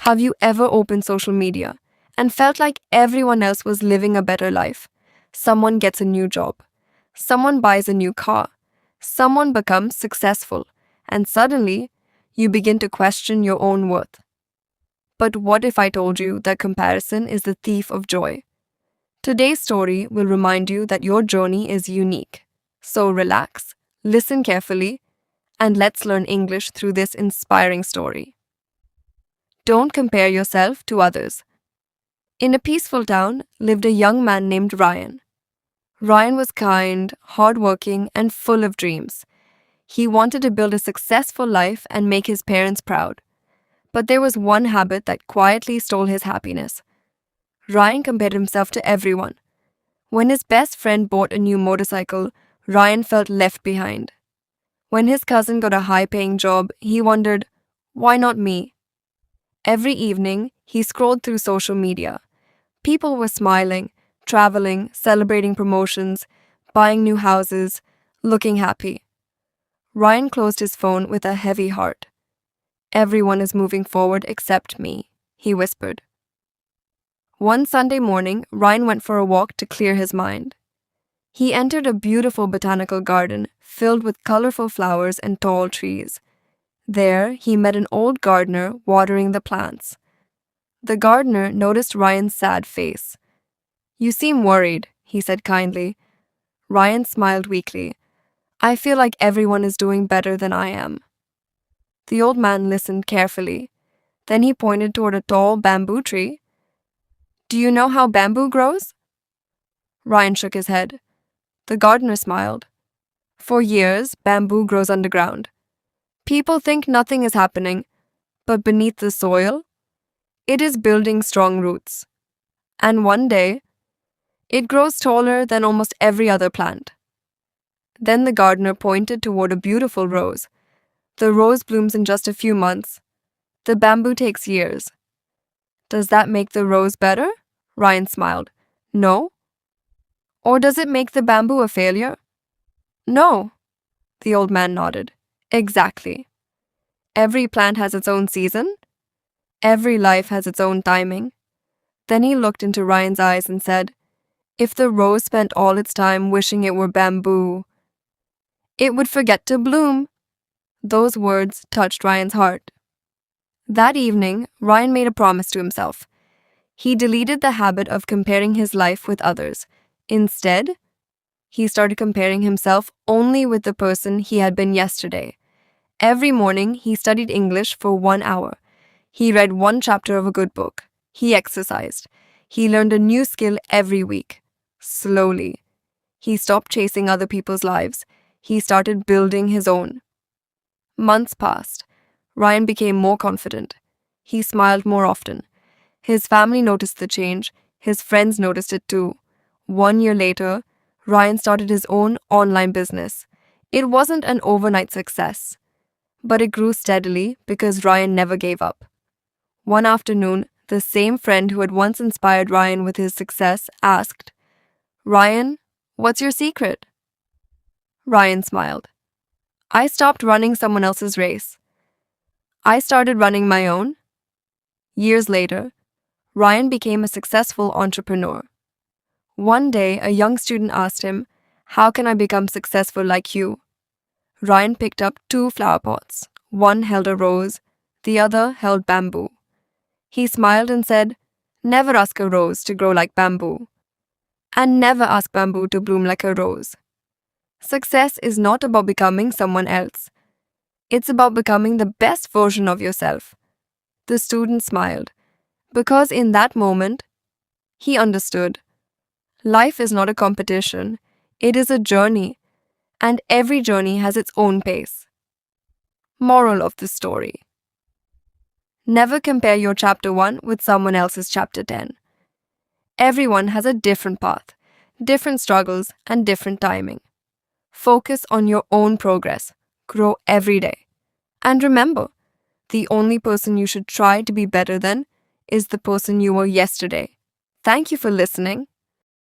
Have you ever opened social media and felt like everyone else was living a better life? Someone gets a new job, someone buys a new car, someone becomes successful, and suddenly you begin to question your own worth. But what if I told you that comparison is the thief of joy? Today's story will remind you that your journey is unique. So relax, listen carefully, and let's learn English through this inspiring story. Don't compare yourself to others. In a peaceful town lived a young man named Ryan. Ryan was kind, hardworking, and full of dreams. He wanted to build a successful life and make his parents proud. But there was one habit that quietly stole his happiness. Ryan compared himself to everyone. When his best friend bought a new motorcycle, Ryan felt left behind. When his cousin got a high-paying job, he wondered, why not me? Every evening, he scrolled through social media. People were smiling, traveling, celebrating promotions, buying new houses, looking happy. Ryan closed his phone with a heavy heart. Everyone is moving forward except me, he whispered. One Sunday morning, Ryan went for a walk to clear his mind. He entered a beautiful botanical garden filled with colorful flowers and tall trees. There, he met an old gardener watering the plants. The gardener noticed Ryan's sad face. "You seem worried," he said kindly. Ryan smiled weakly. "I feel like everyone is doing better than I am." The old man listened carefully. Then he pointed toward a tall bamboo tree. "Do you know how bamboo grows?" Ryan shook his head. The gardener smiled. "For years, bamboo grows underground. People think nothing is happening, but beneath the soil, it is building strong roots. And one day, it grows taller than almost every other plant." Then the gardener pointed toward a beautiful rose. "The rose blooms in just a few months. The bamboo takes years." "Does that make the rose better?" Ryan smiled. "No." "Or does it make the bamboo a failure?" "No." The old man nodded. "Exactly. Every plant has its own season. Every life has its own timing." Then he looked into Ryan's eyes and said, "If the rose spent all its time wishing it were bamboo, it would forget to bloom." Those words touched Ryan's heart. That evening, Ryan made a promise to himself. He deleted the habit of comparing his life with others. Instead, he started comparing himself only with the person he had been yesterday. Every morning, he studied English for 1 hour. He read one chapter of a good book. He exercised. He learned a new skill every week. Slowly, he stopped chasing other people's lives. He started building his own. Months passed. Ryan became more confident. He smiled more often. His family noticed the change. His friends noticed it too. 1 year later, Ryan started his own online business. It wasn't an overnight success, but it grew steadily because Ryan never gave up. One afternoon, the same friend who had once inspired Ryan with his success asked, "Ryan, what's your secret?" Ryan smiled. "I stopped running someone else's race. I started running my own." Years later, Ryan became a successful entrepreneur. One day, a young student asked him, "How can I become successful like you?" Ryan picked up 2 flower pots. One held a rose, the other held bamboo. He smiled and said, "Never ask a rose to grow like bamboo, and never ask bamboo to bloom like a rose." Success is not about becoming someone else. It's about becoming the best version of yourself. The student smiled, because in that moment, he understood. Life is not a competition. It is a journey, and every journey has its own pace. Moral of the story: never compare your chapter 1 with someone else's chapter 10. Everyone has a different path, different struggles, and different timing. Focus on your own progress. Grow every day. And remember, the only person you should try to be better than is the person you were yesterday. Thank you for listening.